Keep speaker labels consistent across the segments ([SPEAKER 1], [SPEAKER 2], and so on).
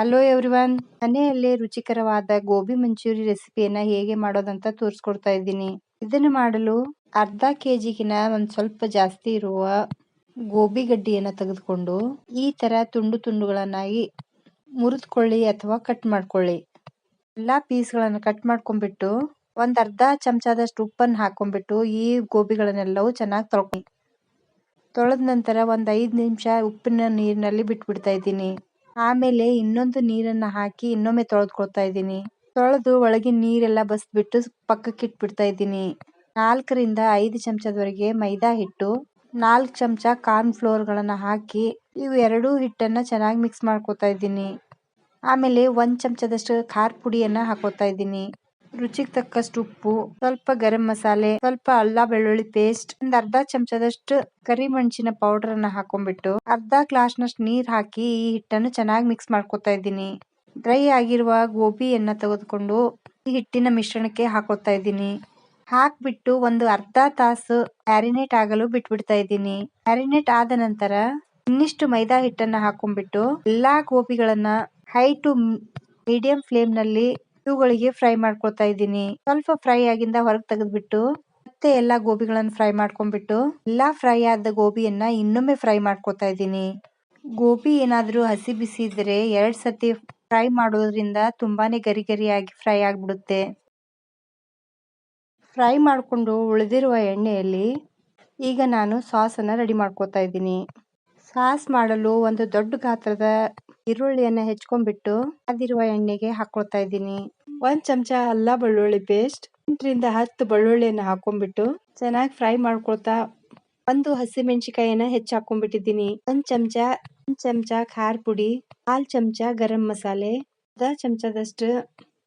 [SPEAKER 1] Hello everyone, ಮನೆಯಲ್ಲೇ ರುಚಿಕರವಾದ ಗೋಬಿ ಮಂಚೂರಿ ರೆಸಿಪಿಯನ್ನ ಹೇಗೆ ಮಾಡೋದಂತ ತೋರಿಸ್ಕೊಡ್ತಾ ಇದ್ದೀನಿ. ಇದನ್ನು ಮಾಡಲು ಅರ್ಧ ಕೆಜಿಗಿನ ಒಂದ್ ಸ್ವಲ್ಪ ಜಾಸ್ತಿ ಇರುವ ಗೋಬಿ ಗಡ್ಡಿಯನ್ನ ತೆಗೆದುಕೊಂಡು ಈ ತರ ತುಂಡು ತುಂಡುಗಳನ್ನಾಗಿ ಮುರಿದುಕೊಳ್ಳಿ ಅಥವಾ ಕಟ್ ಮಾಡ್ಕೊಳ್ಳಿ. ಎಲ್ಲಾ ಪೀಸ್ಗಳನ್ನ ಕಟ್ ಮಾಡ್ಕೊಂಡ್ಬಿಟ್ಟು ಒಂದ್ ಅರ್ಧ ಚಮಚದಷ್ಟು ಉಪ್ಪನ್ನು ಹಾಕೊಂಡ್ಬಿಟ್ಟು ಈ ಗೋಬಿಗಳನ್ನೆಲ್ಲವೂ ಚೆನ್ನಾಗಿ ತೊಳೆದ ನಂತರ ಒಂದ್ 5 ನಿಮಿಷ ಉಪ್ಪಿನ ನೀರಿನಲ್ಲಿ ಬಿಟ್ಬಿಡ್ತಾ ಇದ್ದೀನಿ. ಆಮೇಲೆ ಇನ್ನೊಂದು ನೀರನ್ನ ಹಾಕಿ ಇನ್ನೊಮ್ಮೆ ತೊಳೆದ್ಕೊಳ್ತಾ ಇದ್ದೀನಿ. ತೊಳೆದು ಒಳಗಿನ ನೀರೆಲ್ಲ ಬಸ್ಬಿಟ್ಟು ಪಕ್ಕಕ್ಕೆ ಇಟ್ಬಿಡ್ತಾ ಇದ್ದೀನಿ. 4 ರಿಂದ 5 ಚಮಚದವರೆಗೆ ಮೈದಾ ಹಿಟ್ಟು, 4 ಚಮಚ ಕಾರ್ನ್ ಫ್ಲೋರ್ ಗಳನ್ನ ಹಾಕಿ ಇವು ಎರಡೂ ಹಿಟ್ಟನ್ನ ಚೆನ್ನಾಗಿ ಮಿಕ್ಸ್ ಮಾಡ್ಕೊತಾ ಇದ್ದೀನಿ. ಆಮೇಲೆ 1 ಚಮಚದಷ್ಟು ಖಾರ ಪುಡಿಯನ್ನ ಹಾಕೋತಾ ಇದ್ದೀನಿ. ರುಚಿಗೆ ತಕ್ಕಷ್ಟು ಉಪ್ಪು, ಸ್ವಲ್ಪ ಗರಂ ಮಸಾಲೆ, ಸ್ವಲ್ಪ ಅಲ್ಲ ಬೆಳ್ಳುಳ್ಳಿ ಪೇಸ್ಟ್, ಒಂದ್ ಅರ್ಧ ಚಮಚದಷ್ಟು ಕರಿಮೆಣಸಿನ ಪೌಡರ್ ಅನ್ನ ಹಾಕೊಂಡ್ಬಿಟ್ಟು ಅರ್ಧ ಗ್ಲಾಸ್ನಷ್ಟು ನೀರ್ ಹಾಕಿ ಈ ಹಿಟ್ಟನ್ನು ಚೆನ್ನಾಗಿ ಮಿಕ್ಸ್ ಮಾಡ್ಕೊತಾ ಇದ್ದೀನಿ. ಡ್ರೈ ಆಗಿರುವ ಗೋಬಿಯನ್ನ ತೆಗೆದುಕೊಂಡು ಈ ಹಿಟ್ಟಿನ ಮಿಶ್ರಣಕ್ಕೆ ಹಾಕೋತಾ ಇದ್ದೀನಿ. ಹಾಕ್ಬಿಟ್ಟು ಒಂದು ಅರ್ಧ ತಾಸು ಮ್ಯಾರಿನೇಟ್ ಆಗಲು ಬಿಟ್ಬಿಡ್ತಾ ಇದ್ದೀನಿ. ಮ್ಯಾರಿನೇಟ್ ಆದ ನಂತರ ಇನ್ನಿಷ್ಟು ಮೈದಾ ಹಿಟ್ಟನ್ನ ಹಾಕೊಂಡ್ಬಿಟ್ಟು ಎಲ್ಲಾ ಗೋಬಿಗಳನ್ನ ಹೈ ಟು ಮೀಡಿಯಂ ಫ್ಲೇಮ್ ನಲ್ಲಿ ಇವುಗಳಿಗೆ ಫ್ರೈ ಮಾಡ್ಕೊತಾ ಇದ್ದೀನಿ. ಸ್ವಲ್ಪ ಫ್ರೈ ಆಗಿಂದ ಹೊರಗೆ ತೆಗೆದ್ಬಿಟ್ಟು ಮತ್ತೆ ಎಲ್ಲಾ ಗೋಬಿಗಳನ್ನ ಫ್ರೈ ಮಾಡ್ಕೊಂಡ್ಬಿಟ್ಟು ಎಲ್ಲಾ ಫ್ರೈ ಆದ ಗೋಬಿಯನ್ನ ಇನ್ನೊಮ್ಮೆ ಫ್ರೈ ಮಾಡ್ಕೊತಾ ಇದ್ದೀನಿ. ಗೋಬಿ ಏನಾದ್ರೂ ಹಸಿ ಬಿಸಿ ಇದ್ರೆ 2 ಸತಿ ಫ್ರೈ ಮಾಡೋದ್ರಿಂದ ತುಂಬಾನೇ ಗರಿ ಗರಿಯಾಗಿ ಫ್ರೈ ಆಗ್ಬಿಡುತ್ತೆ. ಫ್ರೈ ಮಾಡ್ಕೊಂಡು ಉಳಿದಿರುವ ಎಣ್ಣೆಯಲ್ಲಿ ಈಗ ನಾನು ಸಾಸ್ ಅನ್ನ ರೆಡಿ ಮಾಡ್ಕೊತಾ ಇದ್ದೀನಿ. ಸಾಸ್ ಮಾಡಲು ಒಂದು ದೊಡ್ಡ ಗಾತ್ರದ ಈರುಳ್ಳಿಯನ್ನ ಹೆಚ್ಕೊಂಡ್ಬಿಟ್ಟು ಅದಿರುವ ಎಣ್ಣೆಗೆ ಹಾಕೊಳ್ತಾ ಇದ್ದೀನಿ. 1 ಚಮಚ ಅಲ್ಲ ಬೆಳ್ಳುಳ್ಳಿ ಪೇಸ್ಟ್, 8 ರಿಂದ 10 ಬೆಳ್ಳುಳ್ಳಿಯನ್ನ ಹಾಕೊಂಡ್ಬಿಟ್ಟು ಚೆನ್ನಾಗಿ ಫ್ರೈ ಮಾಡ್ಕೊಳ್ತಾ ಒಂದು ಹಸಿಮೆಣಸಿನಕಾಯಿಯನ್ನ ಹೆಚ್ಚು ಹಾಕೊಂಡ್ಬಿಟ್ಟಿದ್ದೀನಿ. 1 ಚಮಚ ಖಾರ ಪುಡಿ, 1/4 ಚಮಚ ಗರಂ ಮಸಾಲೆ, ಅರ್ಧ ಚಮಚದಷ್ಟು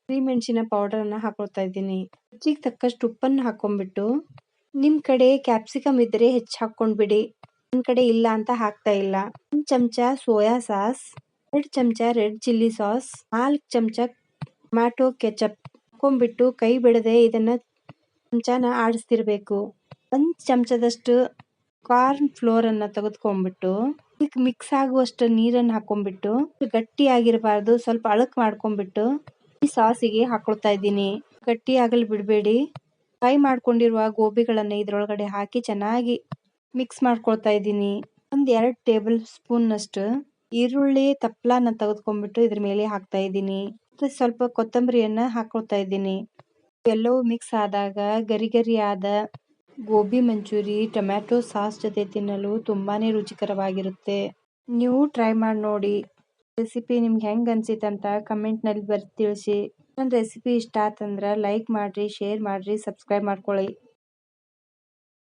[SPEAKER 1] ಕರಿಮೆಣಸಿನ ಪೌಡರ್ ಅನ್ನ ಹಾಕೊಳ್ತಾ ಇದ್ದೀನಿ. ರುಚಿಗೆ ತಕ್ಕಷ್ಟು ಉಪ್ಪನ್ನು ಹಾಕೊಂಡ್ಬಿಟ್ಟು ನಿಮ್ ಕಡೆ ಕ್ಯಾಪ್ಸಿಕಮ್ ಇದ್ರೆ ಹೆಚ್ಚು ಹಾಕೊಂಡ್ಬಿಡಿ, ನನ್ ಕಡೆ ಇಲ್ಲ ಅಂತ ಹಾಕ್ತಾ ಇಲ್ಲ. 1 ಚಮಚ ಸೋಯಾ ಸಾಸ್, 2 ಚಮಚ ರೆಡ್ ಚಿಲ್ಲಿ ಸಾಸ್, 4 ಚಮಚ ಟೊಮ್ಯಾಟೊ ಕೆಚಪ್ ಹಾಕೊಂಡ್ಬಿಟ್ಟು ಕೈ ಬಿಡದೆ ಇದನ್ನ ಚಮಚನ ಆಡಿಸ್ತಿರ್ಬೇಕು. 1 ಚಮಚದಷ್ಟು ಕಾರ್ನ್ ಫ್ಲೋರ್ ಅನ್ನ ತೆಗೆದುಕೊಂಡ್ಬಿಟ್ಟು ಇದಕ್ಕೆ ಮಿಕ್ಸ್ ಆಗುವಷ್ಟು ನೀರನ್ನ ಹಾಕೊಂಡ್ಬಿಟ್ಟು ಗಟ್ಟಿ ಆಗಿರಬಾರ್ದು, ಸ್ವಲ್ಪ ಅಳಕ್ ಮಾಡ್ಕೊಂಡ್ಬಿಟ್ಟು ಈ ಸಾಸಿಗೆ ಹಾಕೊಳ್ತಾ ಇದ್ದೀನಿ. ಗಟ್ಟಿ ಆಗಲು ಬಿಡಬೇಡಿ. ಫ್ರೈ ಮಾಡ್ಕೊಂಡಿರುವ ಗೋಬಿಗಳನ್ನ ಇದ್ರೊಳಗಡೆ ಹಾಕಿ ಚೆನ್ನಾಗಿ ಮಿಕ್ಸ್ ಮಾಡ್ಕೊಳ್ತಾ ಇದ್ದೀನಿ. 2 ಟೇಬಲ್ ಸ್ಪೂನ್ ನಷ್ಟು ಈರುಳ್ಳಿ ತಪ್ಪಲನ್ನ ತೆಗೆದುಕೊಂಡ್ಬಿಟ್ಟು ಇದ್ರ ಮೇಲೆ ಹಾಕ್ತಾ ಇದ್ದೀನಿ. ಸ್ವಲ್ಪ ಕೊತ್ತಂಬರಿಯನ್ನ ಹಾಕೊಳ್ತಾ ಇದ್ದೀನಿ. ಎಲ್ಲವೂ ಮಿಕ್ಸ್ ಆದಾಗ ಗರಿ ಗರಿಯಾದ ಗೋಬಿ ಮಂಚೂರಿ ಟೊಮ್ಯಾಟೊ ಸಾಸ್ ಜೊತೆ ತಿನ್ನಲು ತುಂಬಾನೇ ರುಚಿಕರವಾಗಿರುತ್ತೆ. ನೀವು ಟ್ರೈ ಮಾಡಿ ನೋಡಿ. ರೆಸಿಪಿ ನಿಮ್ಗೆ ಹೆಂಗ್ ಅನ್ಸಿತ್ತಂತ ಕಮೆಂಟ್ ನಲ್ಲಿ ತಿಳಿಸಿ. ನನ್ನ ರೆಸಿಪಿ ಇಷ್ಟ ಆತಂದ್ರ ಲೈಕ್ ಮಾಡ್ರಿ, ಶೇರ್ ಮಾಡ್ರಿ, ಸಬ್ಸ್ಕ್ರೈಬ್ ಮಾಡ್ಕೊಳ್ಳಿ.